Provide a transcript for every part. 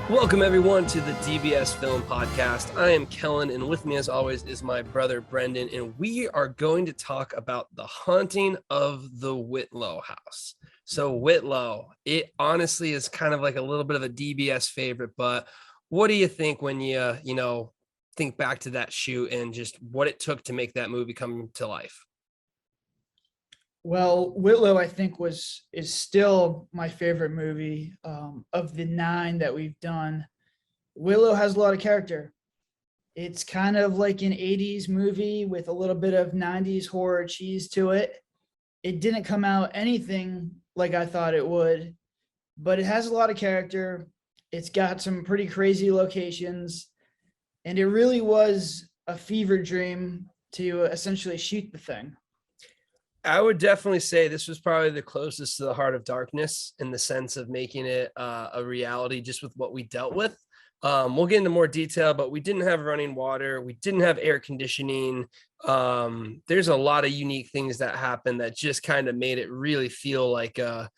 Welcome, everyone, to the DBS Film Podcast. I am Kellen, and with me, as always, is my brother Brendan, and we are going to talk about The Haunting of the Whitlow House. So, Whitlow, it honestly is kind of like a little bit of a DBS favorite, but what do you think when you think back to that shoot and just what it took to make that movie come to life? Well, Whitlow, I think is still my favorite movie of the 9 that we've done. Whitlow has a lot of character. It's kind of like an 80s movie with a little bit of 90s horror cheese to it. It didn't come out anything like I thought it would, but it has a lot of character. It's got some pretty crazy locations, and it really was a fever dream to essentially shoot the thing. I would definitely say this was probably the closest to the Heart of Darkness in the sense of making it a reality just with what we dealt with. We'll get into more detail, but we didn't have running water. We didn't have air conditioning. There's a lot of unique things that happened that just kind of made it really feel like a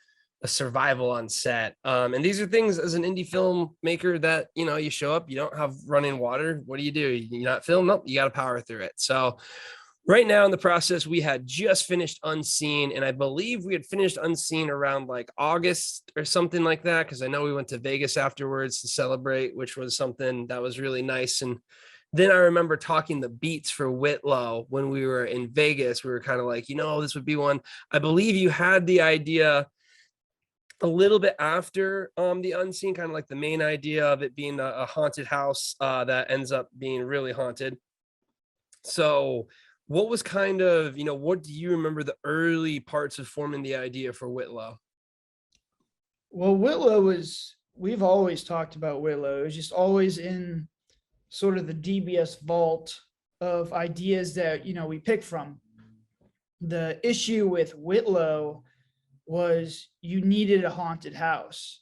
survival on set. And these are things as an indie filmmaker that, you show up, you don't have running water. What do? You not film? Nope, you got to power through it. So right now in the process, we had just finished Unseen, and I believe we had finished Unseen around like August or something like that, because I know we went to Vegas afterwards to celebrate, which was something that was really nice. And then I remember talking the beats for Whitlow when we were in Vegas. We were kind of like, this would be one. I believe you had the idea a little bit after the Unseen, kind of like the main idea of it being a haunted house that ends up being really haunted. So what was kind of, what do you remember the early parts of forming the idea for Whitlow? Well, we've always talked about Whitlow. It was just always in sort of the DBS vault of ideas that, we pick from. The issue with Whitlow was you needed a haunted house.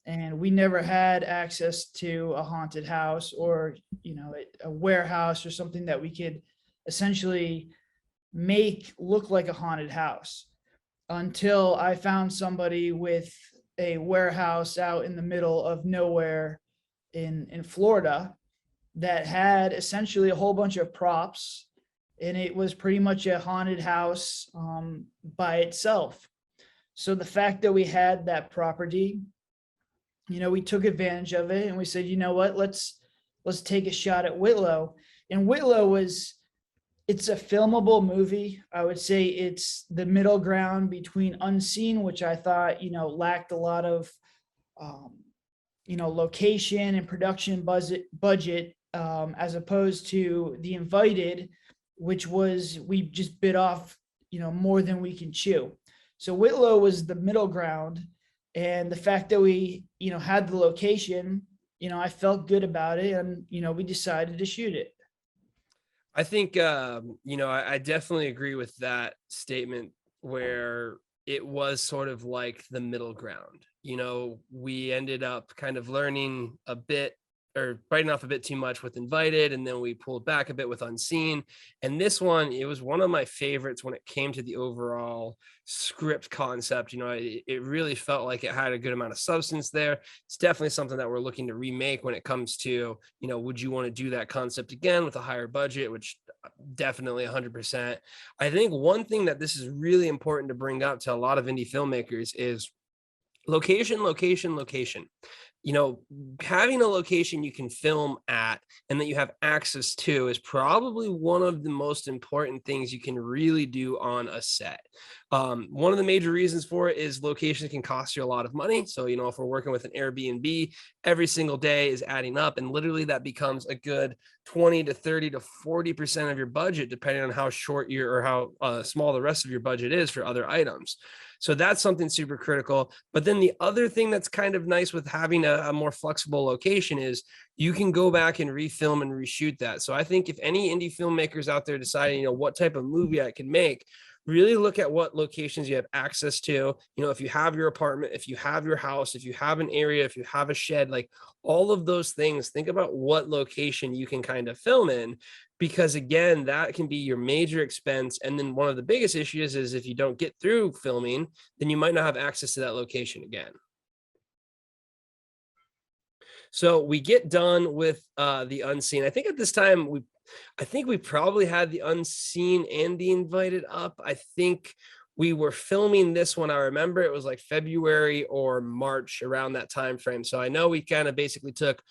And we never had access to a haunted house or, a warehouse or something that we could essentially make look like a haunted house until I found somebody with a warehouse out in the middle of nowhere in Florida that had essentially a whole bunch of props, and it was pretty much a haunted house by itself. So the fact that we had that property, we took advantage of it, and we said, you know what, let's take a shot at Whitlow. And Whitlow it's a filmable movie. I would say it's the middle ground between Unseen, which I thought, lacked a lot of, location and production budget, as opposed to The Invited, which was, we just bit off, more than we can chew. So Whitlow was the middle ground. And the fact that we, had the location, I felt good about it, and, we decided to shoot it. I think, I definitely agree with that statement where it was sort of like the middle ground. We ended up kind of learning a bit or biting off a bit too much with Invited, and then we pulled back a bit with Unseen. And this one, it was one of my favorites when it came to the overall script concept. It really felt like it had a good amount of substance there. It's definitely something that we're looking to remake when it comes to, would you want to do that concept again with a higher budget, which definitely 100%. I think one thing that this is really important to bring up to a lot of indie filmmakers is location, location, location. Having a location you can film at and that you have access to is probably one of the most important things you can really do on a set. One of the major reasons for it is location can cost you a lot of money. So, if we're working with an Airbnb, every single day is adding up, and literally that becomes a good 20 to 30 to 40% of your budget, depending on how short or how small the rest of your budget is for other items. So that's something super critical. But then the other thing that's kind of nice with having a more flexible location is you can go back and refilm and reshoot that. So I think if any indie filmmakers out there deciding, what type of movie I can make, really look at what locations you have access to. If you have your apartment, if you have your house, if you have an area, if you have a shed, like all of those things, think about what location you can kind of film in, because again, that can be your major expense. And then one of the biggest issues is if you don't get through filming, then you might not have access to that location again. So we get done with the unseen. I think at this time I think we probably had the unseen and the invited up. I think we were filming this one. I remember it was like February or March, around that time frame. So I know we kind of basically took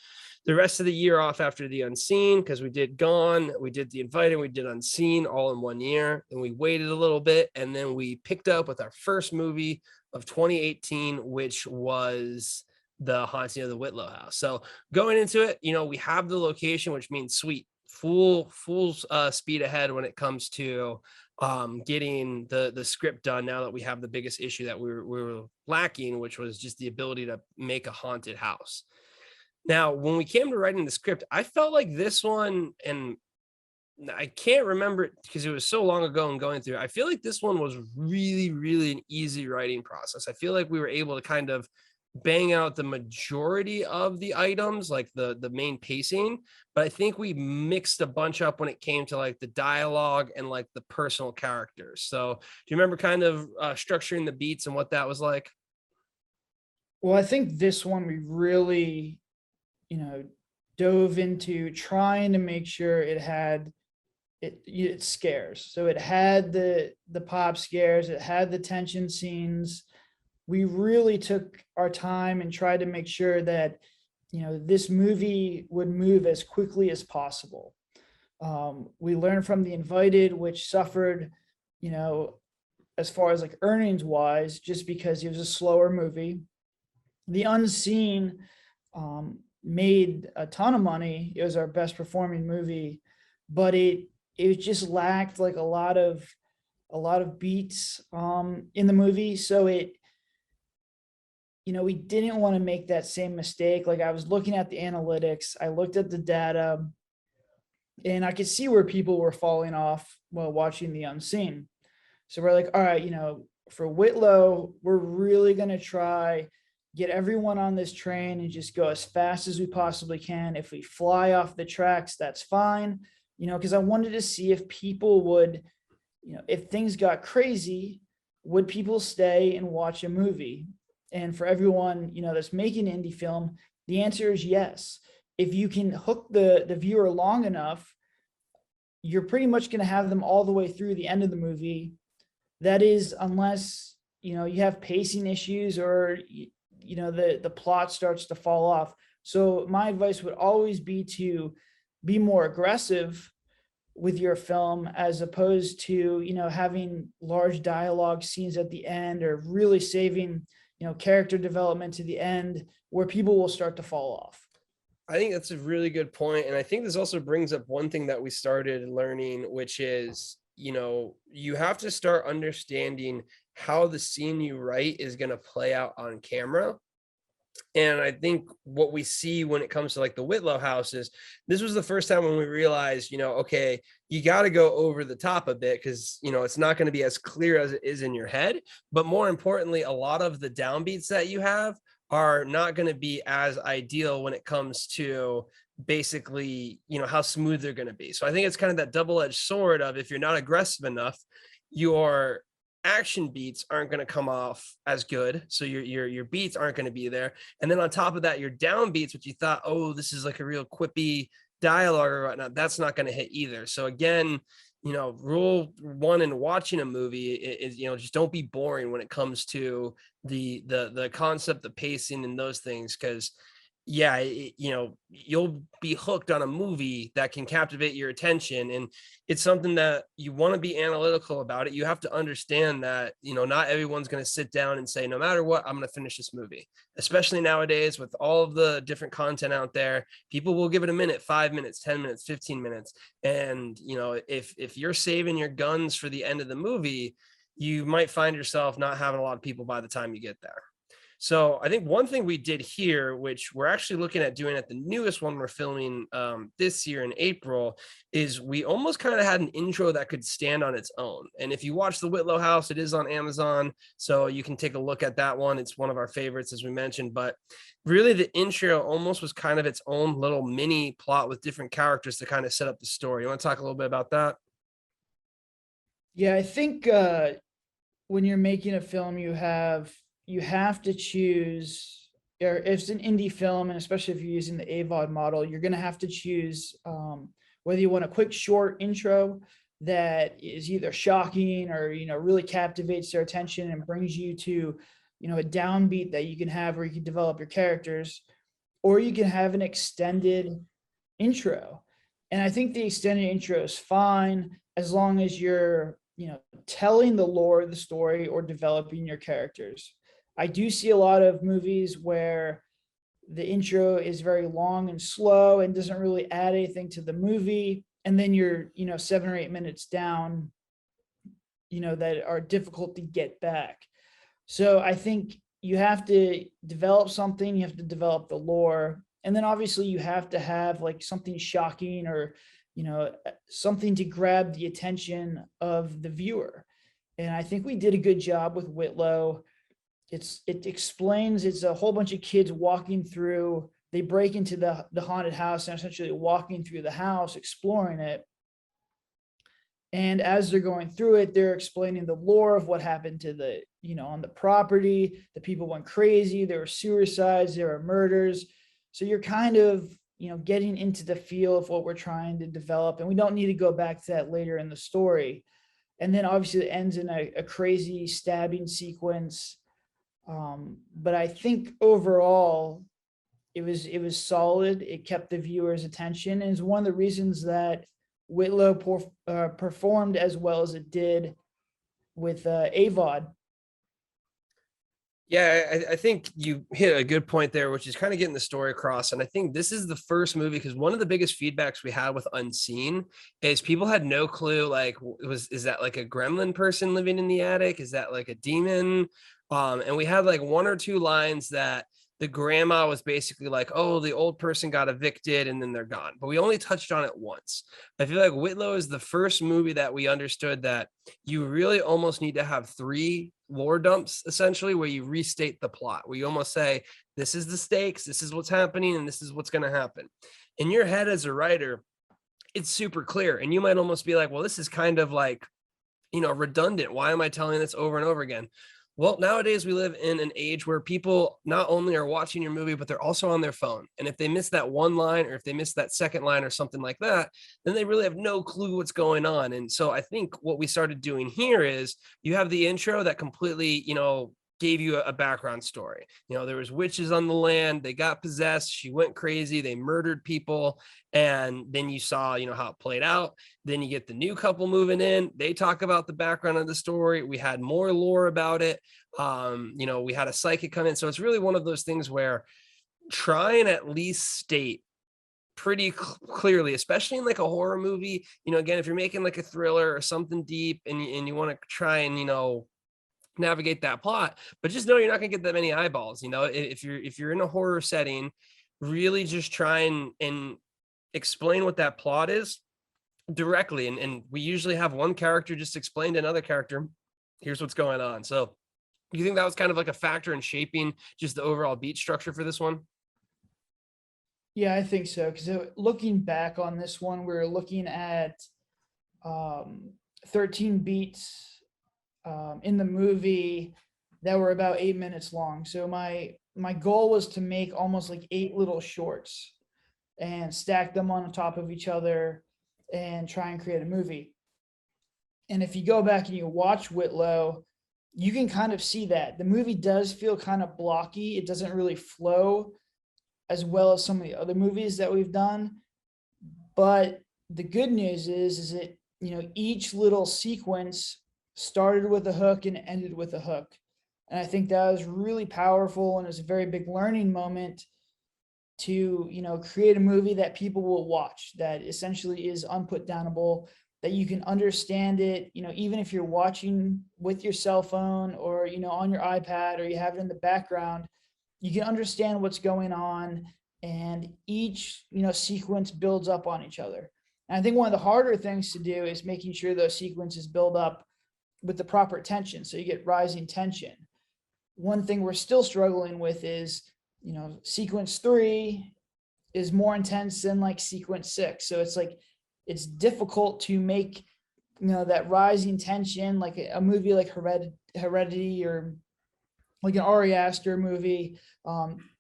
the rest of the year off after the unseen, because we did Gone, we did the invited, we did unseen all in one year, and we waited a little bit, and then we picked up with our first movie of 2018, which was The Haunting of the Whitlow House. So going into it, we have the location, which means sweet, full speed ahead when it comes to getting the script done, now that we have the biggest issue that we were lacking, which was just the ability to make a haunted house. Now, when we came to writing the script, I felt like this one, and I can't remember it because it was so long ago and going through, I feel like this one was really, really an easy writing process. I feel like we were able to kind of bang out the majority of the items, like the main pacing, but I think we mixed a bunch up when it came to like the dialogue and like the personal characters. So do you remember kind of structuring the beats and what that was like? Well, I think this one we really, you know, dove into trying to make sure it scares. So it had the pop scares, it had the tension scenes. We really took our time and tried to make sure that, this movie would move as quickly as possible. We learned from The Invited, which suffered, you know, as far as like earnings wise, just because it was a slower movie. The Unseen made a ton of money. It was our best performing movie, but it just lacked like a lot of beats in the movie. So we didn't want to make that same mistake. Like I was looking at the analytics, I looked at the data, and I could see where people were falling off while watching The Unseen. So we're like, all right, for Whitlow, we're really going to try get everyone on this train and just go as fast as we possibly can. If we fly off the tracks, that's fine. Because I wanted to see if people would, if things got crazy, would people stay and watch a movie? And for everyone, that's making indie film, the answer is yes. If you can hook the viewer long enough, you're pretty much going to have them all the way through the end of the movie. That is, unless, you have pacing issues or, the plot starts to fall off. So my advice would always be to be more aggressive with your film, as opposed to, having large dialogue scenes at the end, or really saving, character development to the end, where people will start to fall off. I think that's a really good point. And I think this also brings up one thing that we started learning, which is, you have to start understanding how the scene you write is going to play out on camera. And I think what we see when it comes to like the Whitlow House is, this was the first time when we realized, okay, you got to go over the top a bit, because, it's not going to be as clear as it is in your head. But more importantly, a lot of the downbeats that you have are not going to be as ideal when it comes to basically, how smooth they're going to be. So I think it's kind of that double-edged sword of, if you're not aggressive enough, your action beats aren't going to come off as good, so your beats aren't going to be there. And then on top of that, your down beats, which you thought, oh, this is like a real quippy dialogue or whatnot, that's not going to hit either. So again, rule one in watching a movie is, just don't be boring when it comes to the concept, the pacing, and those things. Because yeah, you'll be hooked on a movie that can captivate your attention, and it's something that you want to be analytical about it. You have to understand that, not everyone's going to sit down and say, no matter what, I'm going to finish this movie. Especially nowadays with all of the different content out there, people will give it a minute, 5 minutes, 10 minutes, 15 minutes. And, if you're saving your guns for the end of the movie, you might find yourself not having a lot of people by the time you get there. So I think one thing we did here, which we're actually looking at doing at the newest one we're filming this year in April, is we almost kind of had an intro that could stand on its own. And if you watch the Whitlow House, it is on Amazon, so you can take a look at that one. It's one of our favorites, as we mentioned. But really, the intro almost was kind of its own little mini plot with different characters to kind of set up the story. You want to talk a little bit about that? Yeah, I think when you're making a film, you have to choose or if it's an indie film, and especially if you're using the AVOD model, you're going to have to choose whether you want a quick short intro that is either shocking or, really captivates their attention and brings you to, a downbeat that you can have where you can develop your characters, or you can have an extended intro. And I think the extended intro is fine as long as you're, telling the lore of the story or developing your characters. I do see a lot of movies where the intro is very long and slow and doesn't really add anything to the movie. And then you're, 7 or 8 minutes down, that are difficult to get back. So I think you have to develop something, you have to develop the lore. And then obviously you have to have like something shocking or, something to grab the attention of the viewer. And I think we did a good job with Whitlow. It explains, it's a whole bunch of kids walking through, they break into the haunted house and essentially walking through the house, exploring it. And as they're going through it, they're explaining the lore of what happened to the, on the property. The people went crazy. There were suicides, there were murders. So you're kind of, getting into the feel of what we're trying to develop. And we don't need to go back to that later in the story. And then obviously it ends in a crazy stabbing sequence. But I think overall it was solid. It kept the viewer's attention, and is one of the reasons that Whitlow performed as well as it did with AVOD. Yeah, I think you hit a good point there, which is kind of getting the story across. And I think this is the first movie, because one of the biggest feedbacks we had with Unseen is people had no clue, like, is that like a gremlin person living in the attic? Is that like a demon? And we had like one or two lines that the grandma was basically like, oh, the old person got evicted and then they're gone. But we only touched on it once. I feel like Whitlow is the first movie that we understood that you really almost need to have 3 lore dumps, essentially, where you restate the plot, where you almost say, this is the stakes, this is what's happening, and this is what's going to happen. In your head as a writer, it's super clear. And you might almost be like, well, this is kind of like, redundant. Why am I telling this over and over again? Well, nowadays we live in an age where people not only are watching your movie, but they're also on their phone. And if they miss that one line, or if they miss that second line or something like that, then they really have no clue what's going on. And so I think what we started doing here is you have the intro that completely, gave you a background story. There was witches on the land, they got possessed, she went crazy, they murdered people. And then you saw, how it played out. Then you get the new couple moving in, they talk about the background of the story. We had more lore about it. We had a psychic come in. So it's really one of those things where try and at least state pretty clearly, especially in like a horror movie, again, if you're making like a thriller or something deep and you want to try and, navigate that plot, but just know you're not going to get that many eyeballs. If you're in a horror setting, really just try and explain what that plot is directly. And we usually have one character just explain to another character, here's what's going on. So do you think that was kind of like a factor in shaping just the overall beat structure for this one? Yeah, I think so. Because looking back on this one, we were looking at 13 beats in the movie that were about 8 minutes long. So my goal was to make almost like 8 little shorts and stack them on top of each other and try and create a movie. And if you go back and you watch Whitlow, you can kind of see that the movie does feel kind of blocky. It doesn't really flow as well as some of the other movies that we've done. But the good news is that, each little sequence started with a hook and ended with a hook. And I think that was really powerful, and it's a very big learning moment to, create a movie that people will watch, that essentially is unputdownable, that you can understand it, even if you're watching with your cell phone or, on your iPad, or you have it in the background, you can understand what's going on, and each, sequence builds up on each other. And I think one of the harder things to do is making sure those sequences build up with the proper tension, so you get rising tension. One thing we're still struggling with is, sequence 3 is more intense than like sequence 6. So it's like, it's difficult to make, that rising tension, like a movie like Heredity or like an Ari Aster movie.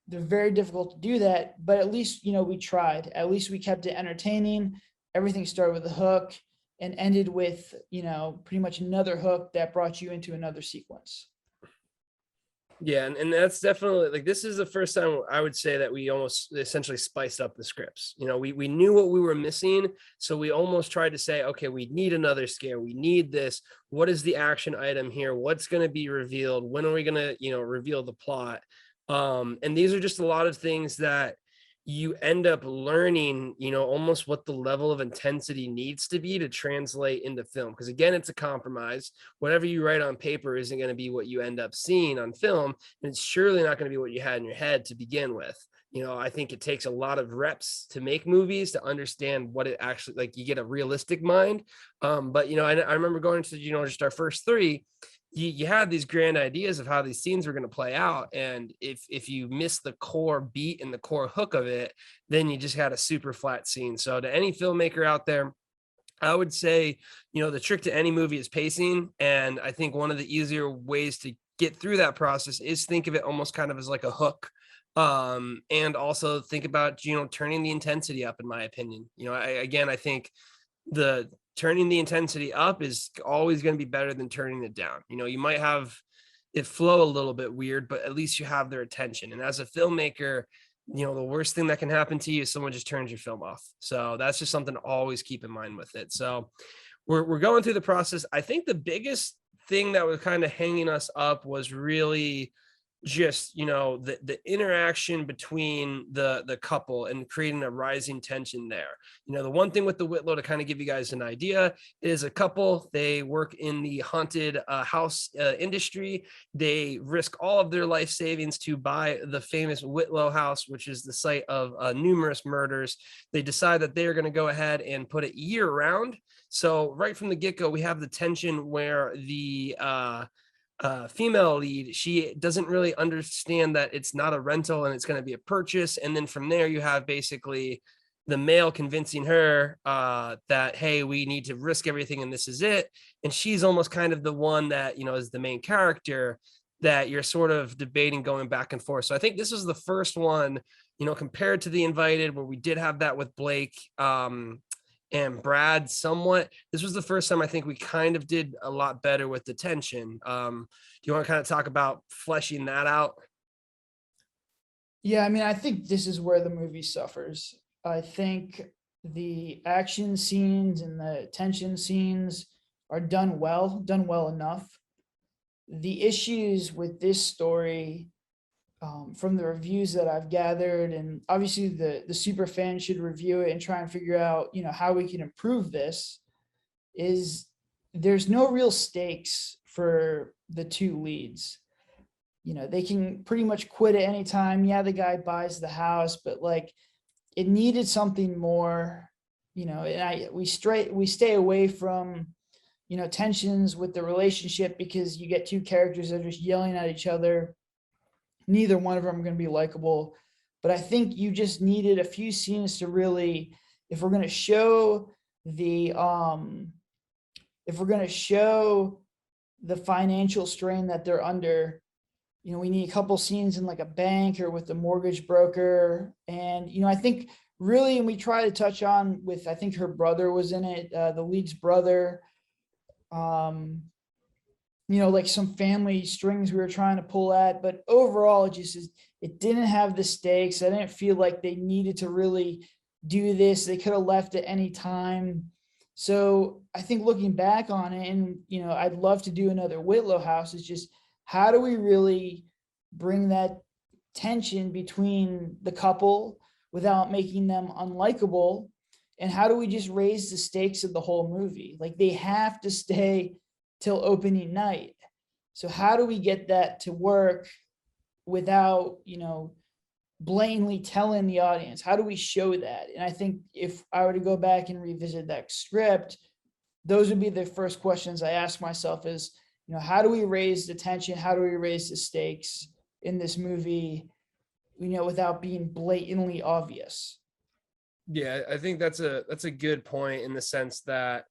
they're very difficult to do that, but at least, we tried. At least we kept it entertaining. Everything started with a hook and ended with, pretty much another hook that brought you into another sequence. Yeah, and that's definitely like this is the first time I would say that we almost essentially spiced up the scripts. We knew what we were missing, so we almost tried to say, okay, we need another scare. We need this. What is the action item here? What's going to be revealed? When are we going to, reveal the plot? And these are just a lot of things that you end up learning, almost what the level of intensity needs to be to translate into film. Because again, it's a compromise. Whatever you write on paper isn't going to be what you end up seeing on film. And it's surely not going to be what you had in your head to begin with. I think it takes a lot of reps to make movies to understand what it actually like. You get a realistic mind. But I remember going to, just our first three. You had these grand ideas of how these scenes were going to play out, and if you miss the core beat and the core hook of it, then you just had a super flat scene. So to any filmmaker out there, I would say, the trick to any movie is pacing, and I think one of the easier ways to get through that process is think of it almost kind of as like a hook, and also think about turning the intensity up. In my opinion, I think the turning the intensity up is always going to be better than turning it down. You might have it flow a little bit weird, but at least you have their attention. And as a filmmaker, the worst thing that can happen to you is someone just turns your film off. So that's just something to always keep in mind with it. So we're going through the process. I think the biggest thing that was kind of hanging us up was really just the interaction between the couple and creating a rising tension there. The one thing with the Whitlow, to kind of give you guys an idea, is a couple. They work in the haunted house industry. They risk all of their life savings to buy the famous Whitlow House, which is the site of numerous murders. They decide that they are going to go ahead and put it year round. So right from the get-go, we have the tension where the female lead, she doesn't really understand that it's not a rental and it's going to be a purchase. And then from there, you have basically the male convincing her that, hey, we need to risk everything and this is it. And she's almost kind of the one that, is the main character that you're sort of debating going back and forth. So I think this was the first one, compared to The Invited, where we did have that with Blake. And Brad somewhat. This was the first time I think we kind of did a lot better with the tension. Do you want to kind of talk about fleshing that out? Yeah, I mean, I think this is where the movie suffers. I think the action scenes and the tension scenes are done well enough. The issues with this story, from the reviews that I've gathered, and obviously the super fans should review it and try and figure out, how we can improve this, is there's no real stakes for the two leads. They can pretty much quit at any time. Yeah, the guy buys the house, but like it needed something more, and we stay away from, tensions with the relationship, because you get two characters that are just yelling at each other. Neither one of them are going to be likable. But I think you just needed a few scenes to really, if we're going to show the financial strain that they're under, we need a couple scenes in like a bank or with the mortgage broker. And, I think really, and we try to touch on with, I think her brother was in it, the lead's brother, like some family strings we were trying to pull at, but overall it didn't have the stakes. I didn't feel like they needed to really do this. They could have left at any time. So I think looking back on it, and I'd love to do another Whitlow House, is just how do we really bring that tension between the couple without making them unlikable? And how do we just raise the stakes of the whole movie? Like they have to stay till opening night. So how do we get that to work without, blatantly telling the audience? How do we show that? And I think if I were to go back and revisit that script, those would be the first questions I ask myself is, how do we raise the tension? How do we raise the stakes in this movie, without being blatantly obvious? Yeah, I think that's a good point, in the sense that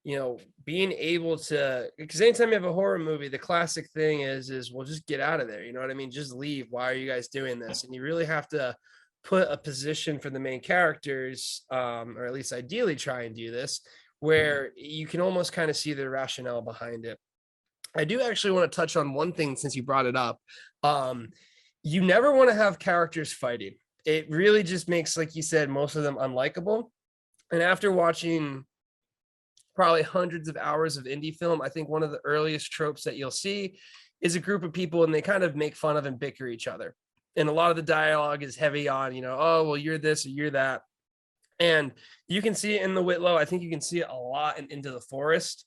being able to, because anytime you have a horror movie, the classic thing is well, just get out of there. You know what I mean? Just leave. Why are you guys doing this? And you really have to put a position for the main characters, or at least ideally try and do this, where you can almost kind of see the rationale behind it. I do actually want to touch on one thing since you brought it up. Um, you never want to have characters fighting. It really just makes, like you said, most of them unlikable. And after watching probably hundreds of hours of indie film, I think one of the earliest tropes that you'll see is a group of people and they kind of make fun of and bicker each other. And a lot of the dialogue is heavy on, oh, well, you're this or you're that. And you can see it in the Whitlow. I think you can see it a lot in Into the Forest.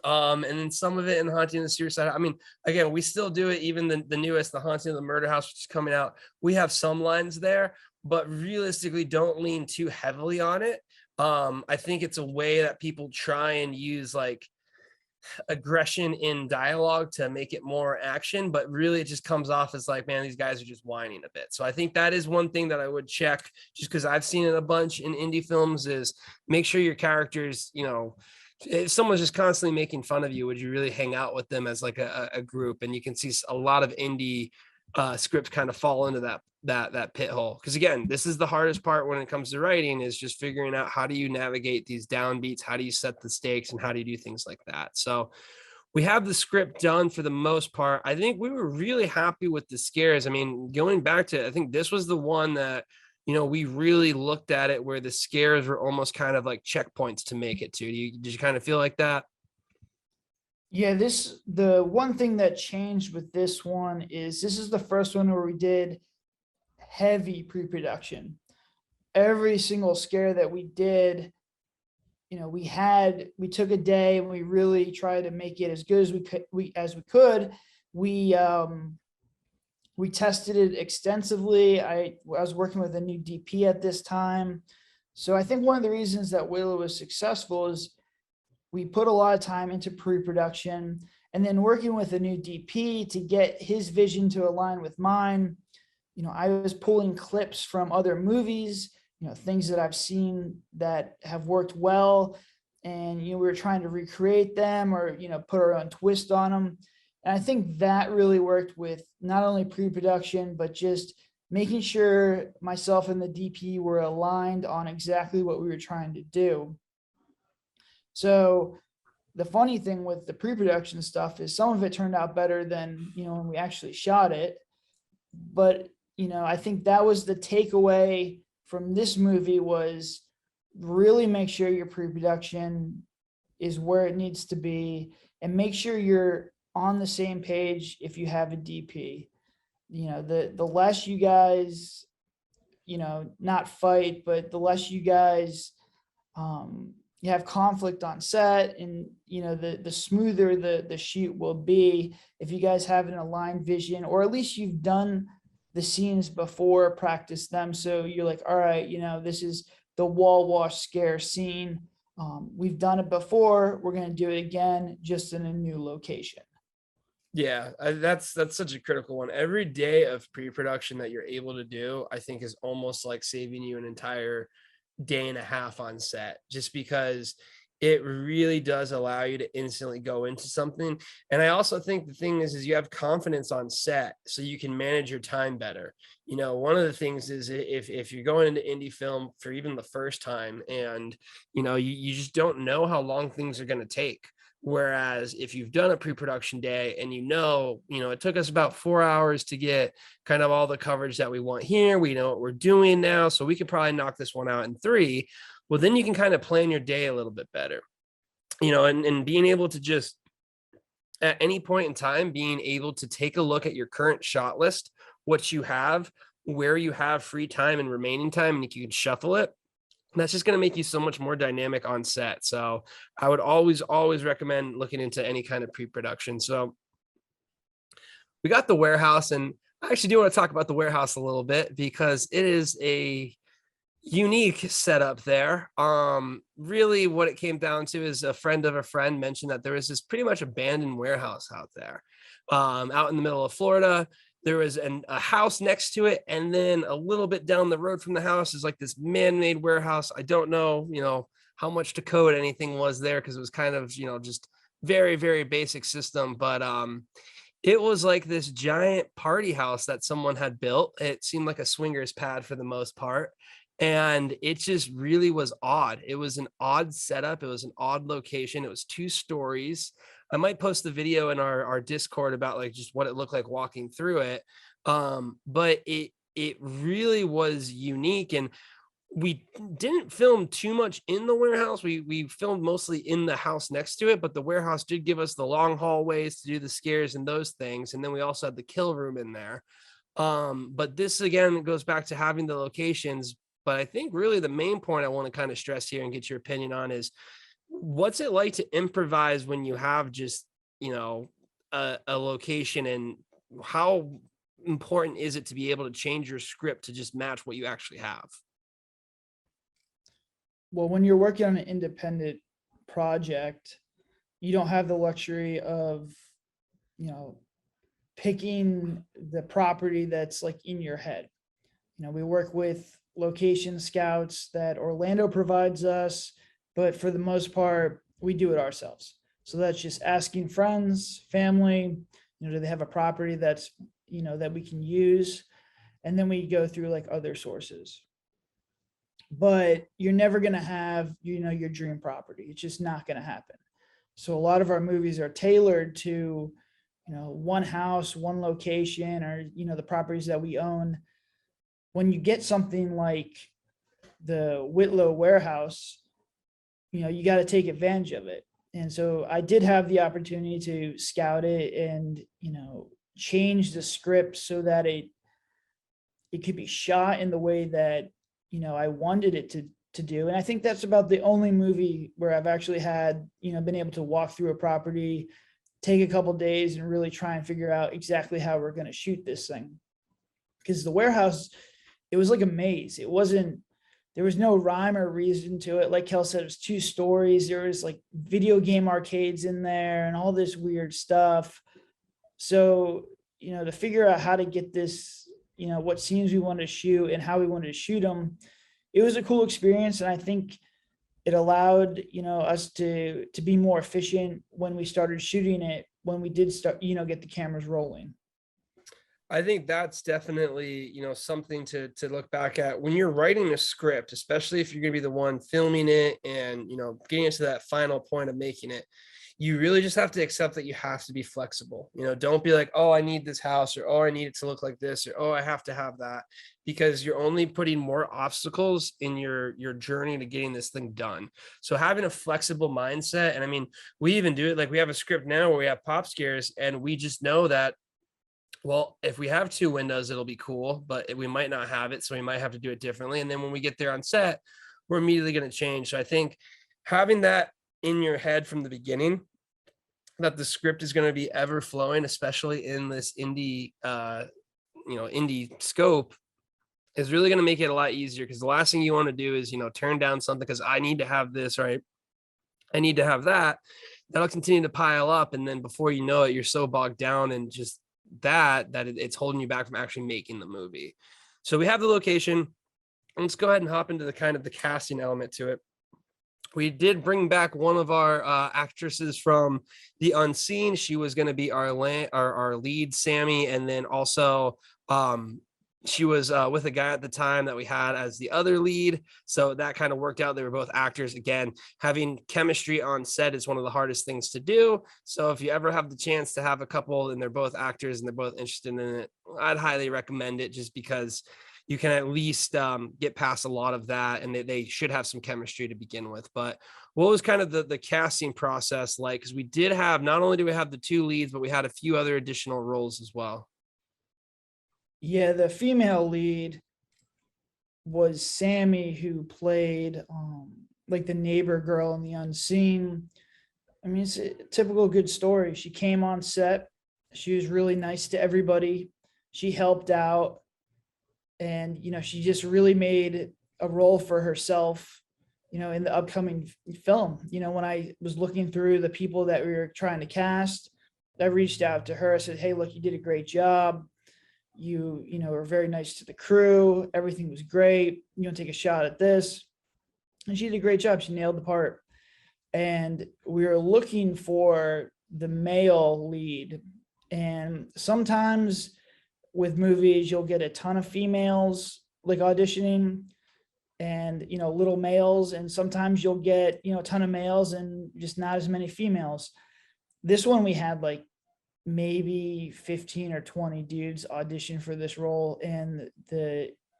And then some of it in Haunting of the Suicide. I mean, again, we still do it. Even the newest, the Haunting of the Murder House, which is coming out, we have some lines there, but realistically don't lean too heavily on it. I think it's a way that people try and use like aggression in dialogue to make it more action, but really it just comes off as like, man, these guys are just whining a bit. So I think that is one thing that I would check, just because I've seen it a bunch in indie films, is make sure your characters, if someone's just constantly making fun of you, would you really hang out with them as like a group? And you can see a lot of indie scripts kind of fall into that pit hole, because again, this is the hardest part when it comes to writing, is just figuring out how do you navigate these downbeats, how do you set the stakes, and how do you do things like that. So we have the script done for the most part. I think we were really happy with the scares. I mean, going back to, I think this was the one that we really looked at it where the scares were almost kind of like checkpoints to make it to. Did you kind of feel like that? Yeah, the one thing that changed with this one is this is the first one where we did heavy pre-production. Every single scare that we did, we took a day and we really tried to make it as good as we could. We tested it extensively. I was working with a new DP at this time. So I think one of the reasons that Whitlow was successful is we put a lot of time into pre-production, and then working with a new DP to get his vision to align with mine. I was pulling clips from other movies, things that I've seen that have worked well. And, we were trying to recreate them or, put our own twist on them. And I think that really worked with not only pre-production, but just making sure myself and the DP were aligned on exactly what we were trying to do. So the funny thing with the pre-production stuff is some of it turned out better than, when we actually shot it. But, I think that was the takeaway from this movie, was really make sure your pre-production is where it needs to be, and make sure you're on the same page if you have a DP. The less you guys, not fight, but the less you guys you have conflict on set, and the smoother the shoot will be if you guys have an aligned vision, or at least you've done the scenes before, practice them. So you're like, all right, this is the wall wash scare scene. We've done it before. We're going to do it again, just in a new location. Yeah, that's such a critical one. Every day of pre-production that you're able to do, I think, is almost like saving you an entire day and a half on set, just because it really does allow you to instantly go into something. And I also think the thing is you have confidence on set, so you can manage your time better. One of the things is if you're going into indie film for even the first time, and you just don't know how long things are going to take. Whereas if you've done a pre-production day and it took us about 4 hours to get kind of all the coverage that we want here, we know what we're doing now, so we could probably knock this one out in 3. Well, then you can kind of plan your day a little bit better, and being able to just at any point in time, being able to take a look at your current shot list, what you have, where you have free time and remaining time, and you can shuffle it. That's just going to make you so much more dynamic on set. So I would always recommend looking into any kind of pre-production. So we got the warehouse, and I actually do want to talk about the warehouse a little bit, because it is a unique setup there. Really what it came down to is a friend of a friend mentioned that there was this pretty much abandoned warehouse out there, out in the middle of Florida. There was a house next to it, and then a little bit down the road from the house is like this man-made warehouse. I don't know, how much to code anything was there, because it was kind of, just very, very basic system. But it was like this giant party house that someone had built. It seemed like a swingers pad for the most part. And it just really was odd. It was an odd setup. It was an odd location. It was 2 stories. I might post the video in our Discord about like just what it looked like walking through it. But it really was unique. And we didn't film too much in the warehouse. We filmed mostly in the house next to it, but the warehouse did give us the long hallways to do the scares and those things. And then we also had the kill room in there. But this again goes back to having the locations. But I think really the main point I want to kind of stress here and get your opinion on is, what's it like to improvise when you have just, a location, and how important is it to be able to change your script to just match what you actually have? Well, when you're working on an independent project, you don't have the luxury of, you know, picking the property that's like in your head. We work with location scouts that Orlando provides us, but for the most part, we do it ourselves. So that's just asking friends, family, do they have a property that's, that we can use? And then we go through like other sources. But you're never going to have, your dream property. It's just not going to happen. So a lot of our movies are tailored to, one house, one location, or, the properties that we own. When you get something like the Whitlow warehouse, you got to take advantage of it. And so I did have the opportunity to scout it and, change the script so that it could be shot in the way that, I wanted it to do. And I think that's about the only movie where I've actually had, been able to walk through a property, take a couple days and really try and figure out exactly how we're going to shoot this thing. Because the warehouse, it was like a maze. There was no rhyme or reason to it. Like Kel said, it was 2 stories. There was like video game arcades in there and all this weird stuff. So, to figure out how to get this, what scenes we wanted to shoot and how we wanted to shoot them, it was a cool experience. And I think it allowed, us to be more efficient when we started shooting it, when we did start, get the cameras rolling. I think that's definitely, something to look back at when you're writing a script, especially if you're going to be the one filming it and, getting it to that final point of making it. You really just have to accept that you have to be flexible. Don't be like, oh, I need this house, or, oh, I need it to look like this, or, oh, I have to have that, because you're only putting more obstacles in your journey to getting this thing done. So having a flexible mindset, and I mean, we even do it like we have a script now where we have pop scares, and we just know that, well, if we have 2 windows, it'll be cool, but we might not have it. So we might have to do it differently. And then when we get there on set, we're immediately going to change. So I think having that in your head from the beginning, that the script is going to be ever flowing, especially in this indie, indie scope, is really going to make it a lot easier. Because the last thing you want to do is, turn down something because I need to have this, right? I need to have that. That'll continue to pile up. And then before you know it, you're so bogged down and just that it's holding you back from actually making the movie. So we have the location. Let's go ahead and hop into the kind of the casting element to it. We did bring back one of our actresses from The Unseen. She was going to be our lead, Sammy, and then also she was with a guy at the time that we had as the other lead. So that kind of worked out. They were both actors. Again, having chemistry on set is one of the hardest things to do. So if you ever have the chance to have a couple and they're both actors and they're both interested in it, I'd highly recommend it, just because you can at least get past a lot of that, and they should have some chemistry to begin with. But what was kind of the casting process like? Because we did have, not only do we have the 2 leads, but we had a few other additional roles as well. Yeah, the female lead was Sammy, who played like the neighbor girl in The Unseen. I mean, it's a typical good story. She came on set. She was really nice to everybody. She helped out. And, she just really made a role for herself, in the upcoming film. When I was looking through the people that we were trying to cast, I reached out to her. I said, hey, look, you did a great job. You were very nice to the crew. Everything was great. Take a shot at this. and she did a great job. She nailed the part. And we were looking for the male lead. And sometimes with movies, you'll get a ton of females like auditioning and, little males. And sometimes you'll get, a ton of males and just not as many females. This one, we had like maybe 15 or 20 dudes audition for this role. And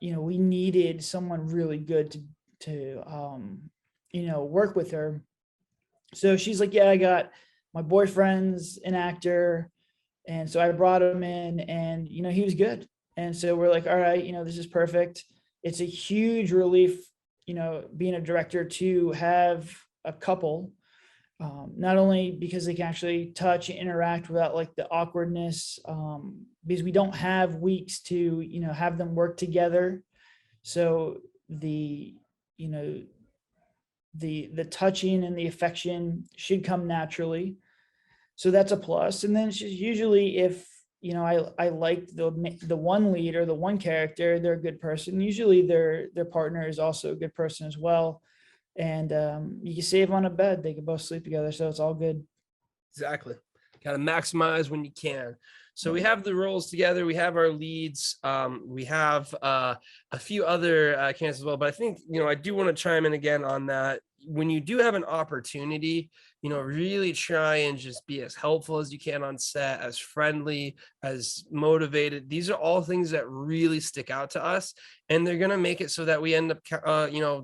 we needed someone really good to work with her. So she's like, yeah, I got my boyfriend's an actor. And so I brought him in and, he was good. And so we're like, all right, this is perfect. It's a huge relief, being a director to have a couple, not only because they can actually touch and interact without like the awkwardness, because we don't have weeks to, have them work together. So the touching and the affection should come naturally. So that's a plus. And then usually if, I like the one lead or the one character, they're a good person. Usually their partner is also a good person as well. And you can save on a bed. They can both sleep together. So it's all good. Exactly. Got to maximize when you can. So we have the roles together. We have our leads. We have a few other candidates as well. But I think, I do want to chime in again on that. When you do have an opportunity, really try and just be as helpful as you can on set, as friendly, as motivated. These are all things that really stick out to us. And they're going to make it so that we end up,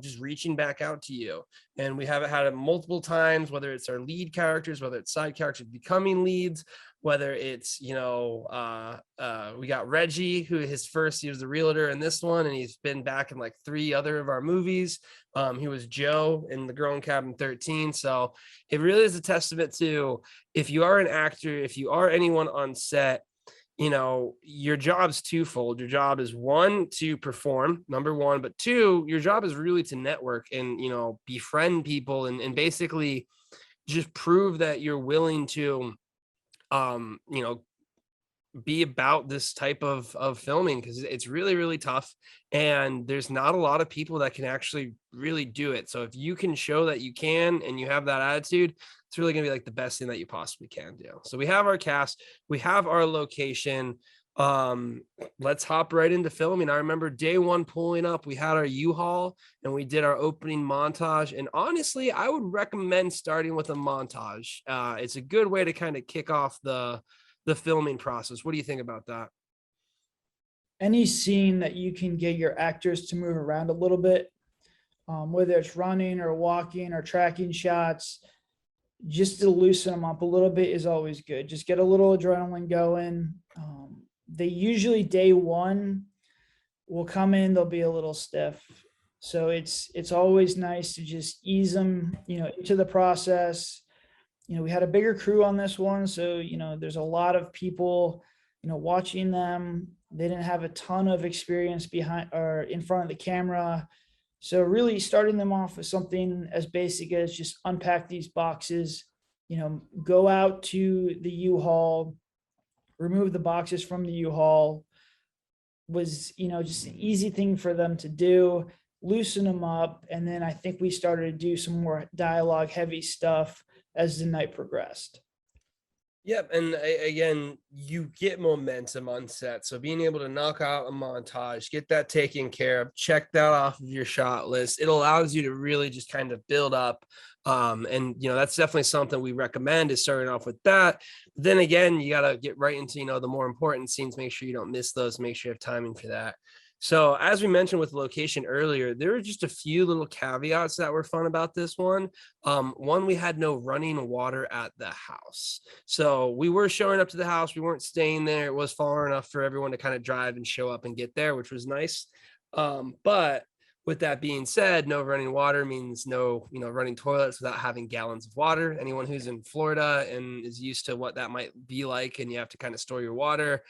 just reaching back out to you. And we have had it multiple times, whether it's our lead characters, whether it's side characters becoming leads, whether it's, we got Reggie, who he was the realtor in this one, and he's been back in like 3 other of our movies. He was Joe in The Girl in Cabin 13. So it really is a testament to, if you are an actor, if you are anyone on set, your job's twofold. Your job is 1, to perform, number 1, but 2, your job is really to network and, befriend people and basically just prove that you're willing to, be about this type of filming, because it's really, really tough. And there's not a lot of people that can actually really do it. So if you can show that you can, and you have that attitude, it's really gonna be like the best thing that you possibly can do. So we have our cast, we have our location. Let's hop right into filming. I remember day 1 pulling up, we had our U-Haul and we did our opening montage. And honestly, I would recommend starting with a montage. It's a good way to kind of kick off the filming process. What do you think about that? Any scene that you can get your actors to move around a little bit, whether it's running or walking or tracking shots, just to loosen them up a little bit is always good. Just get a little adrenaline going. They usually day 1 will come in, they'll be a little stiff. So it's always nice to just ease them, into the process. We had a bigger crew on this one. So, there's a lot of people, watching them. They didn't have a ton of experience behind or in front of the camera. So really starting them off with something as basic as just unpack these boxes, go out to the U-Haul, remove the boxes from the U-Haul was, just an easy thing for them to do, loosen them up. And then I think we started to do some more dialogue heavy stuff as the night progressed. Yep. And again, you get momentum on set. So being able to knock out a montage, get that taken care of, check that off of your shot list, it allows you to really just kind of build up. And that's definitely something we recommend, is starting off with that. But then again, you got to get right into, the more important scenes, make sure you don't miss those, make sure you have timing for that. So as we mentioned with location earlier, there were just a few little caveats that were fun about this one. One, we had no running water at the house. So we were showing up to the house. We weren't staying there. It was far enough for everyone to kind of drive and show up and get there, which was nice. But with that being said, no running water means no, running toilets without having gallons of water. Anyone who's in Florida and is used to what that might be like, and you have to kind of store your water.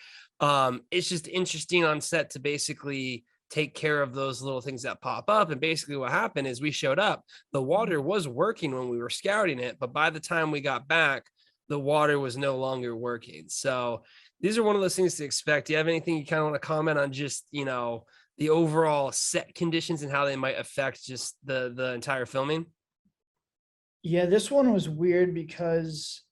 It's just interesting on set to basically take care of those little things that pop up. And basically what happened is we showed up, the water was working when we were scouting it, but by the time we got back, the water was no longer working. So these are one of those things to expect. Do you have anything you kind of want to comment on, just, the overall set conditions and how they might affect just the entire filming? Yeah, this one was weird because,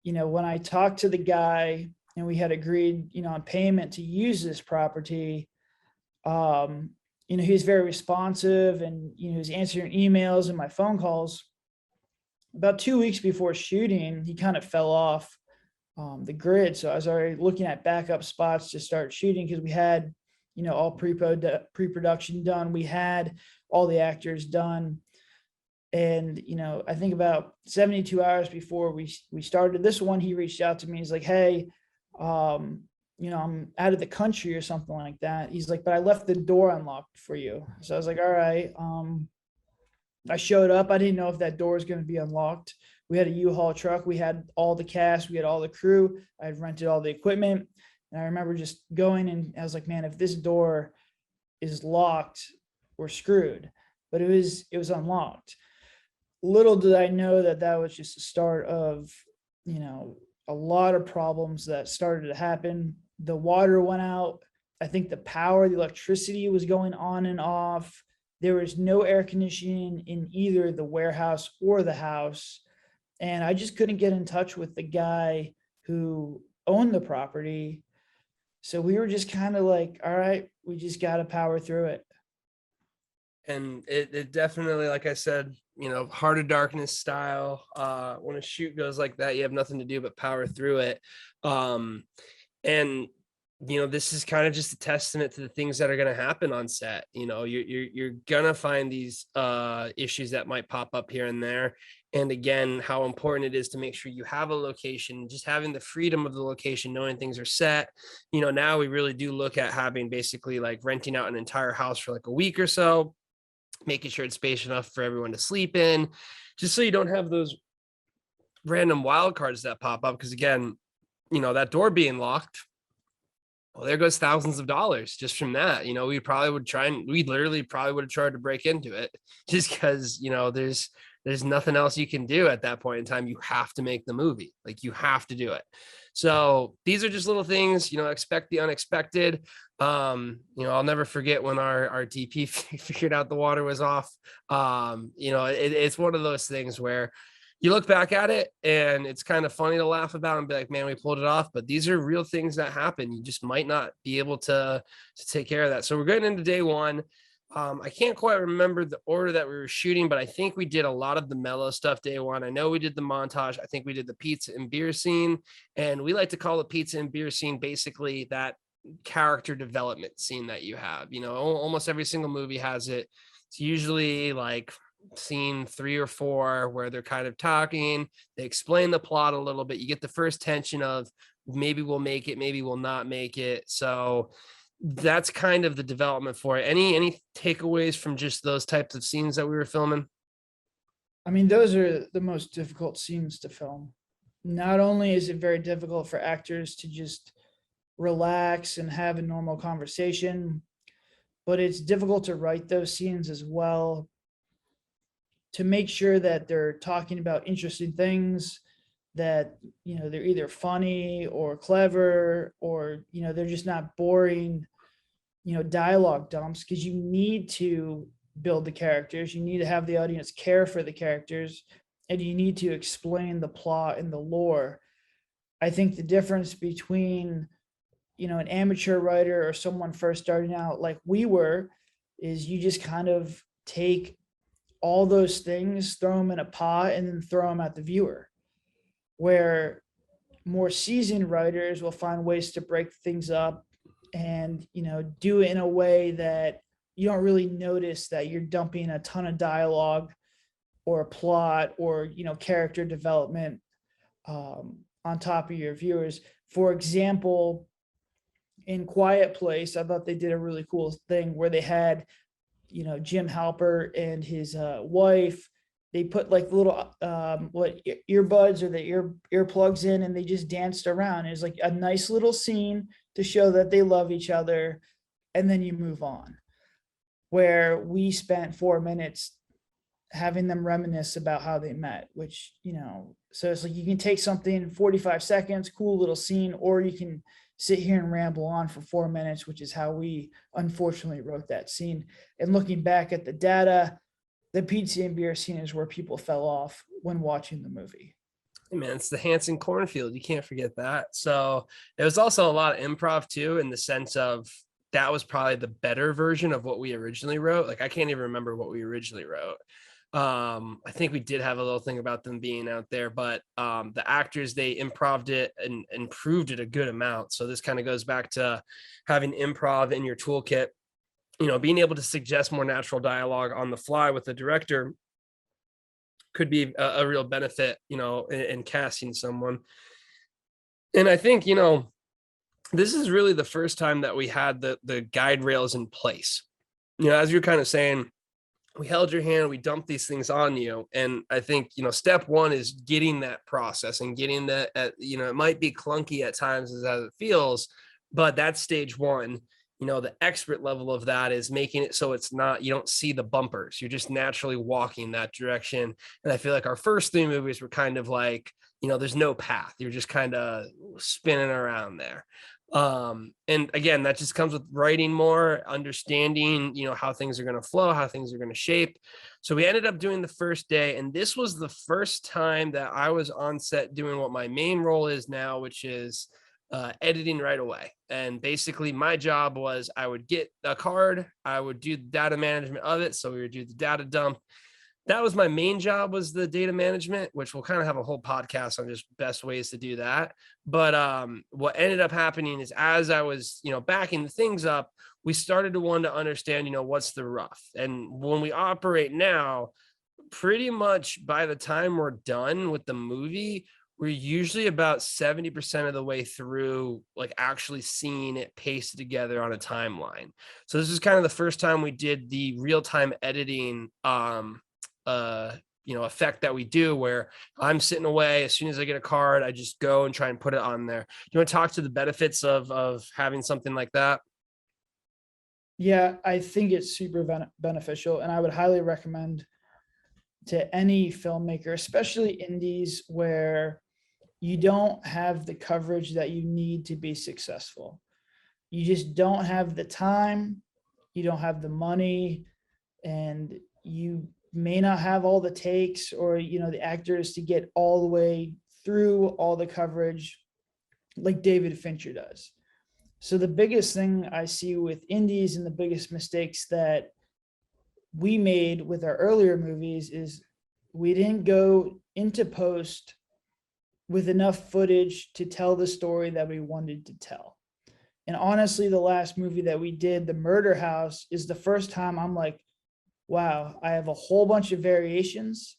when I talked to the guy and we had agreed, on payment to use this property, um, he was very responsive and, he was answering emails and my phone calls. About 2 weeks before shooting, he kind of fell off the grid. So I was already looking at backup spots to start shooting because we had, all pre-production done. We had all the actors done. And, I think about 72 hours before we started this one, he reached out to me. He's like, hey, I'm out of the country or something like that. He's like, but I left the door unlocked for you. So I was like, all right. I showed up. I didn't know if that door was going to be unlocked. We had a U-Haul truck. We had all the cast. We had all the crew. I had rented all the equipment. And I remember just going and I was like, man, if this door is locked, we're screwed. But it was unlocked. Little did I know that that was just the start of, a lot of problems that started to happen. The water went out. I think the power, the electricity was going on and off. There was no air conditioning in either the warehouse or the house. And I just couldn't get in touch with the guy who owned the property. So we were just kind of like, all right, we just got to power through it. And it definitely, like I said, Heart of Darkness style. When a shoot goes like that, you have nothing to do but power through it. And this is kind of just a testament to the things that are going to happen on set. You're gonna find these issues that might pop up here and there. And again, how important it is to make sure you have a location, just having the freedom of the location, knowing things are set. Now we really do look at having basically like renting out an entire house for like a week or so, making sure it's spacious enough for everyone to sleep in, just so you don't have those random wild cards that pop up. Because again, that door being locked, well, there goes thousands of dollars just from that. We literally probably would have tried to break into it just because, there's nothing else you can do at that point in time. You have to make the movie, like you have to do it. So these are just little things, expect the unexpected. I'll never forget when our DP figured out the water was off. It's one of those things where you look back at it and it's kind of funny to laugh about and be like, man, we pulled it off. But these are real things that happen. You just might not be able to take care of that. So we're getting into day one. I can't quite remember the order that we were shooting, but I think we did a lot of the mellow stuff day one. I know we did the montage. I think we did the pizza and beer scene. And we like to call the pizza and beer scene basically that character development scene that you have. Almost every single movie has it. It's usually like scene 3 or 4 where they're kind of talking, they explain the plot a little bit, you get the first tension of maybe we'll make it, maybe we'll not make it. So that's kind of the development for it. Any takeaways from just those types of scenes that we were filming? I mean, those are the most difficult scenes to film. Not only is it very difficult for actors to just relax and have a normal conversation, but it's difficult to write those scenes as well, to make sure that they're talking about interesting things, that they're either funny or clever, or they're just not boring dialogue dumps, because you need to build the characters, you need to have the audience care for the characters, and you need to explain the plot and the lore. I think the difference between an amateur writer or someone first starting out like we were is you just kind of take all those things, throw them in a pot, and then throw them at the viewer. Where more seasoned writers will find ways to break things up and, do it in a way that you don't really notice that you're dumping a ton of dialogue or a plot or, character development on top of your viewers. For example, in Quiet Place, I thought they did a really cool thing where they had, Jim Halpert and his wife. They put like little earbuds or the earplugs in, and they just danced around. It was like a nice little scene to show that they love each other, and then you move on. Where we spent 4 minutes having them reminisce about how they met, which, so it's like you can take something 45 seconds, cool little scene, or you can sit here and ramble on for 4 minutes, which is how we unfortunately wrote that scene. And looking back at the data, the pizza and beer scene is where people fell off when watching the movie. Hey man, it's the Hanson cornfield. You can't forget that. So there was also a lot of improv too, in the sense of that was probably the better version of what we originally wrote. Like I can't even remember what we originally wrote. I think we did have a little thing about them being out there, but the actors, they improved it and improved it a good amount. So this kind of goes back to having improv in your toolkit, you know, being able to suggest more natural dialogue on the fly with the director could be a real benefit, you know, in casting someone. And I think, you know, this is really the first time that we had the guide rails in place. You know, as you're kind of saying, we held your hand, we dumped these things on you. And I think, you know, step one is getting that process and getting that, you know, it might be clunky at times as it feels, but that's stage one. You know, the expert level of that is making it so it's not, you don't see the bumpers. You're just naturally walking that direction. And I feel like our first three movies were kind of like, you know, there's no path. You're just kind of spinning around there. And again, that just comes with writing more, understanding, you know, how things are going to flow, how things are going to shape. So we ended up doing the first day, and this was the first time that I was on set doing what my main role is now, which is editing right away. And basically my job was I would get a card, I would do the data management of it. So we would do the data dump. That was my main job, was the data management, which we'll kind of have a whole podcast on just best ways to do that. But what ended up happening is, as I was, you know, backing the things up, we started to want to understand, you know, what's the rough. And when we operate now, pretty much by the time we're done with the movie, we're usually about 70% of the way through, like actually seeing it pasted together on a timeline. So this is kind of the first time we did the real-time editing you know, effect that we do, where I'm sitting away, as soon as I get a card, I just go and try and put it on there. You want to talk to the benefits of having something like that? Yeah, I think it's super beneficial, and I would highly recommend to any filmmaker, especially indies, where you don't have the coverage that you need to be successful. You just don't have the time, you don't have the money, and you may not have all the takes, or, you know, the actors to get all the way through all the coverage like David Fincher does. So the biggest thing I see with indies, and the biggest mistakes that we made with our earlier movies, is we didn't go into post with enough footage to tell the story that we wanted to tell. And honestly, the last movie that we did, The Murder House, is the first time I'm like, wow, I have a whole bunch of variations.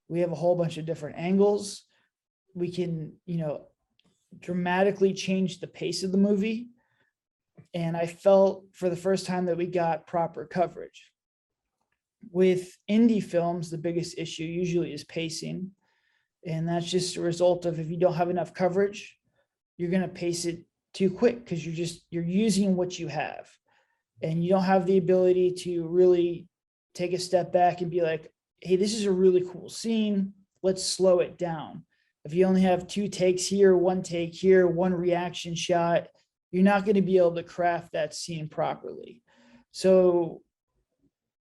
We have a whole bunch of different angles. We can, you know, dramatically change the pace of the movie. And I felt for the first time that we got proper coverage. With indie films, the biggest issue usually is pacing. And that's just a result of, if you don't have enough coverage, you're going to pace it too quick, because you're using what you have. And you don't have the ability to really take a step back and be like, hey, this is a really cool scene, let's slow it down. If you only have 2 takes here, 1 take here, 1 reaction shot, you're not going to be able to craft that scene properly. So,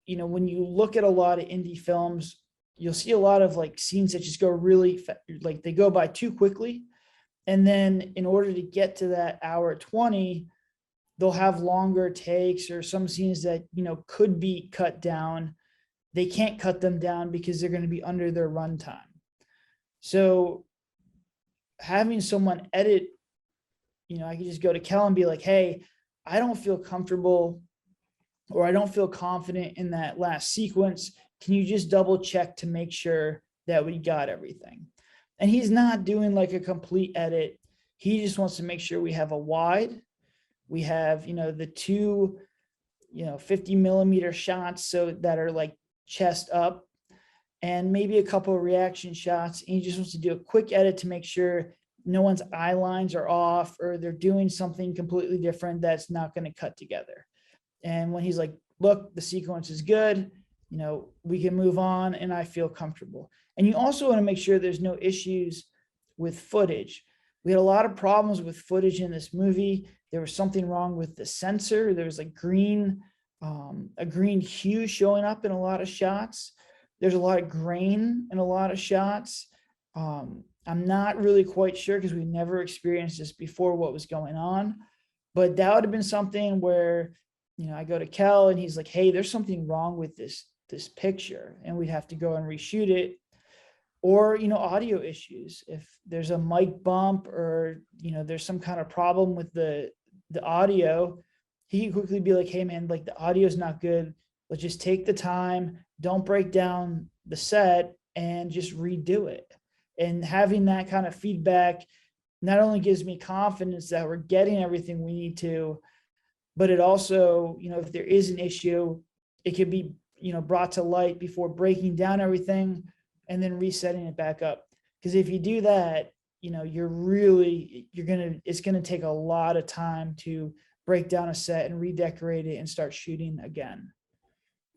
you know, when you look at a lot of indie films, you'll see a lot of like scenes that just go really like they go by too quickly. And then in order to get to that hour 20, they'll have longer takes, or some scenes that, you know, could be cut down. They can't cut them down because they're going to be under their runtime. So having someone edit, you know, I could just go to Kel and be like, hey, I don't feel comfortable, or I don't feel confident in that last sequence. Can you just double check to make sure that we got everything? And he's not doing like a complete edit. He just wants to make sure we have a wide, we have, you know, the 2, you know, 50 millimeter shots, so that are like chest up, and maybe a couple of reaction shots. And he just wants to do a quick edit to make sure no one's eye lines are off, or they're doing something completely different that's not going to cut together. And when he's like, look, the sequence is good, you know, we can move on, and I feel comfortable. And you also want to make sure there's no issues with footage. We had a lot of problems with footage in this movie. There was something wrong with the sensor. There was a green hue showing up in a lot of shots. There's a lot of grain in a lot of shots. I'm not really quite sure because we never experienced this before what was going on, but that would have been something where, I go to Kel and he's like, hey, there's something wrong with this picture, and we'd have to go and reshoot it. Or, audio issues. If there's a mic bump or, there's some kind of problem with the audio, he could quickly be like, hey man, like the audio is not good. Let's just take the time, don't break down the set, and just redo it. And having that kind of feedback not only gives me confidence that we're getting everything we need to, but it also, if there is an issue, it could be, brought to light before breaking down everything and then resetting it back up. Because if you do that, it's going to take a lot of time to break down a set and redecorate it and start shooting again.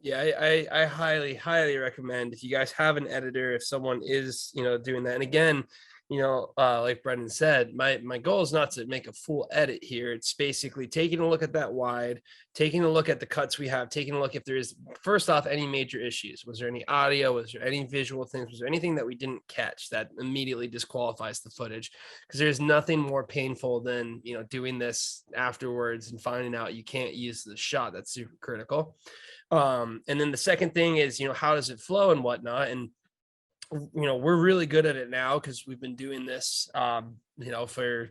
Yeah, I highly, highly recommend, if you guys have an editor, if someone is, doing that. And again, like Brendan said, my goal is not to make a full edit here. It's basically taking a look at that wide, taking a look at the cuts we have, taking a look if there is, first off, any major issues. Was there any audio? Was there any visual things? Was there anything that we didn't catch that immediately disqualifies the footage? Because there's nothing more painful than, doing this afterwards and finding out you can't use the shot. That's super critical. And then the second thing is, how does it flow and whatnot? And we're really good at it now because we've been doing this, for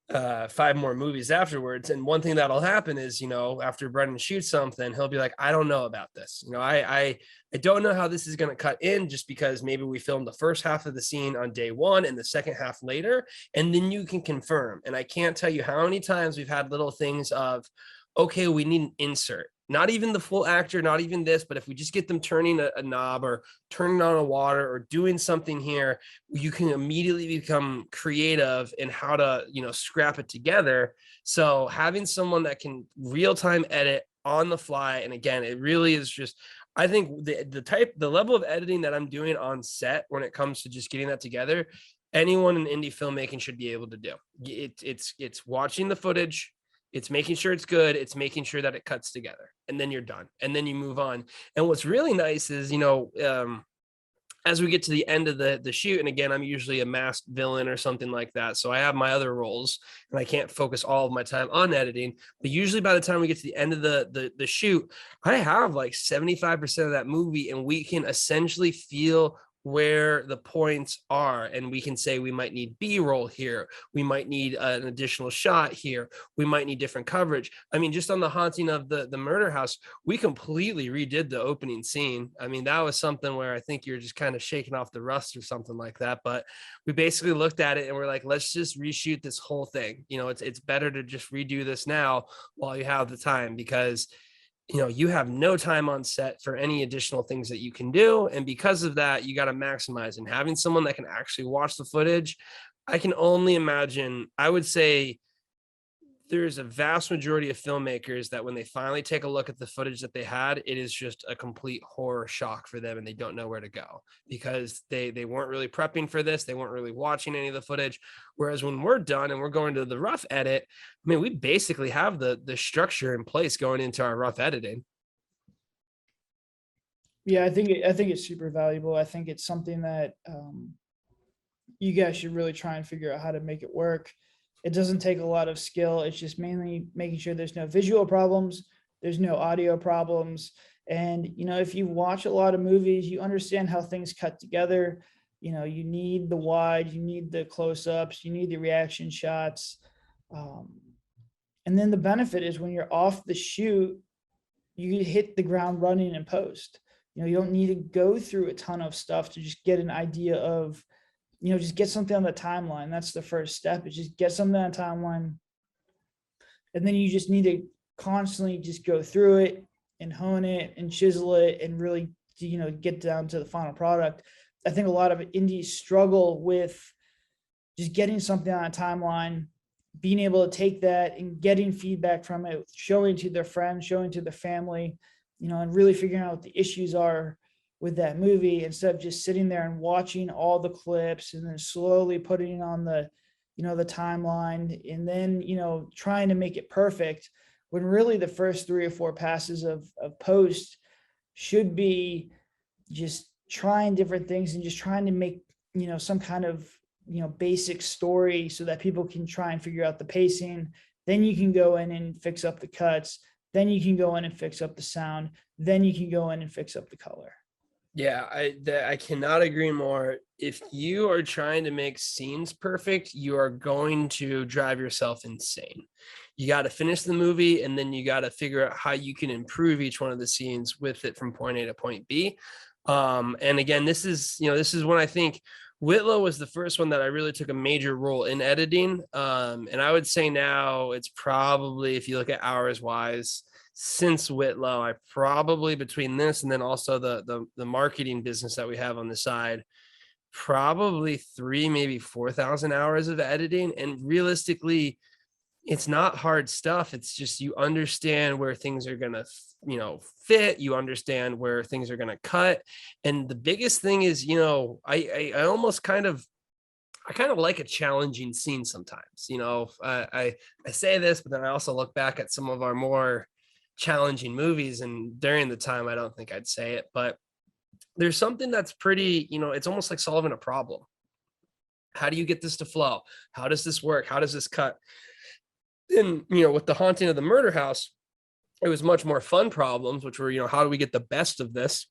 5 more movies afterwards. And one thing that'll happen is, after Brendan shoots something, he'll be like, I don't know about this. I don't know how this is going to cut in, just because maybe we filmed the first half of the scene on day one and the second half later, and then you can confirm. And I can't tell you how many times we've had little things of, okay, we need an insert. Not even the full actor, not even this, but if we just get them turning a knob or turning on a water or doing something here, you can immediately become creative in how to, scrap it together. So having someone that can real-time edit on the fly, and again, it really is just, I think the level of editing that I'm doing on set when it comes to just getting that together, anyone in indie filmmaking should be able to do. It's watching the footage, it's making sure it's good, it's making sure that it cuts together, and then you're done, and then you move on. And what's really nice is, as we get to the end of the shoot, and again, I'm usually a masked villain or something like that, so I have my other roles and I can't focus all of my time on editing, but usually by the time we get to the end of the shoot, I have like 75% of that movie, and we can essentially feel where the points are, and we can say we might need B-roll here, we might need an additional shot here, we might need different coverage. I mean, just on the haunting of the murder house, we completely redid the opening scene. I mean, that was something where I think you're just kind of shaking off the rust or something like that, but we basically looked at it and we're like, let's just reshoot this whole thing. It's better to just redo this now while you have the time, because you have no time on set for any additional things that you can do. And because of that, you got to maximize. And having someone that can actually watch the footage, I can only imagine, I would say there's a vast majority of filmmakers that when they finally take a look at the footage that they had, it is just a complete horror shock for them, and they don't know where to go because they weren't really prepping for this. They weren't really watching any of the footage. Whereas when we're done and we're going to the rough edit, I mean, we basically have the structure in place going into our rough editing. Yeah, I think it's super valuable. I think it's something that you guys should really try and figure out how to make it work. It doesn't take a lot of skill. It's just mainly making sure there's no visual problems, there's no audio problems. And, if you watch a lot of movies, you understand how things cut together. You need the wide, you need the close-ups, you need the reaction shots. And then the benefit is when you're off the shoot, you hit the ground running in post. You don't need to go through a ton of stuff to just get an idea of, just get something on the timeline. That's the first step, is just get something on the timeline. And then you just need to constantly just go through it and hone it and chisel it and really, get down to the final product. I think a lot of indies struggle with just getting something on a timeline, being able to take that and getting feedback from it, showing to their friends, showing to their family, and really figuring out what the issues are with that movie, instead of just sitting there and watching all the clips and then slowly putting on the the timeline, and then, trying to make it perfect, when really the first 3 or 4 passes of post should be just trying different things and just trying to make, some kind of, basic story so that people can try and figure out the pacing. Then you can go in and fix up the cuts. Then you can go in and fix up the sound. Then you can go in and fix up the color. Yeah, I cannot agree more. If you are trying to make scenes perfect, you are going to drive yourself insane. You got to finish the movie, and then you got to figure out how you can improve each one of the scenes with it from point A to point B. And again, this is when I think Whitlow was the first one that I really took a major role in editing. And I would say now it's probably, if you look at hours wise, since Whitlow, I probably, between this and then also the marketing business that we have on the side, probably 3, maybe 4,000 hours of editing. And realistically, it's not hard stuff. It's just, you understand where things are going to, fit. You understand where things are going to cut. And the biggest thing is, I almost kind of like a challenging scene sometimes. I say this, but then I also look back at some of our more challenging movies, and during the time, I don't think I'd say it, but there's something that's pretty, it's almost like solving a problem. How do you get this to flow? How does this work? How does this cut? And, with the Haunting of the Murder House, it was much more fun problems, which were, how do we get the best of this?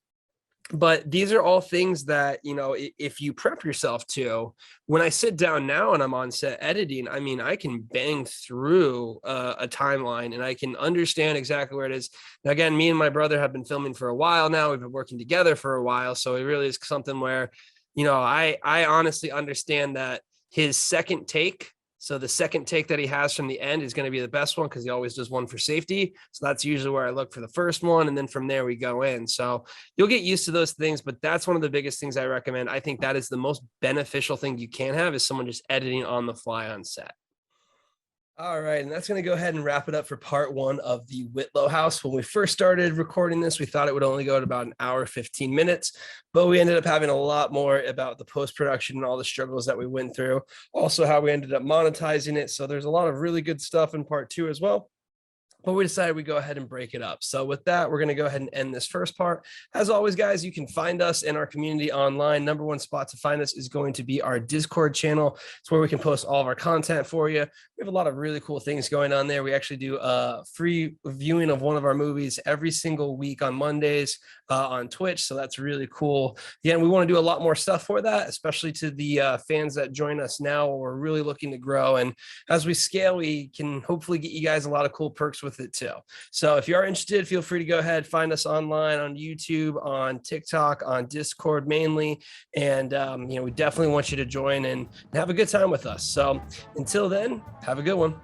But these are all things that, if you prep yourself to, when I sit down now and I'm on set editing, I mean, I can bang through a timeline and I can understand exactly where it is. Now, again, me and my brother have been filming for a while now. We've been working together for a while. So it really is something where, I honestly understand that his second take, so the second take that he has from the end is going to be the best one, because he always does one for safety. So that's usually where I look for the first one. And then from there we go in. So you'll get used to those things, but that's one of the biggest things I recommend. I think that is the most beneficial thing you can have, is someone just editing on the fly on set. All right, and that's going to go ahead and wrap it up for part 1 of the Whitlow House. When we first started recording this, we thought it would only go to about an hour, 15 minutes, but we ended up having a lot more about the post-production and all the struggles that we went through. Also, how we ended up monetizing it. So there's a lot of really good stuff in part 2 as well. But we decided we go ahead and break it up. So with that, we're going to go ahead and end this first part. As always, guys, you can find us in our community online. Number one spot to find us is going to be our Discord channel. It's where we can post all of our content for you. We have a lot of really cool things going on there. We actually do a free viewing of one of our movies every single week on Mondays on Twitch. So that's really cool. Again, we want to do a lot more stuff for that, especially to the fans that join us now. We're really looking to grow. And as we scale, we can hopefully get you guys a lot of cool perks with it too. So if you are interested, feel free to go ahead, find us online on YouTube, on TikTok, on Discord mainly. And, we definitely want you to join and have a good time with us. So until then, have a good one.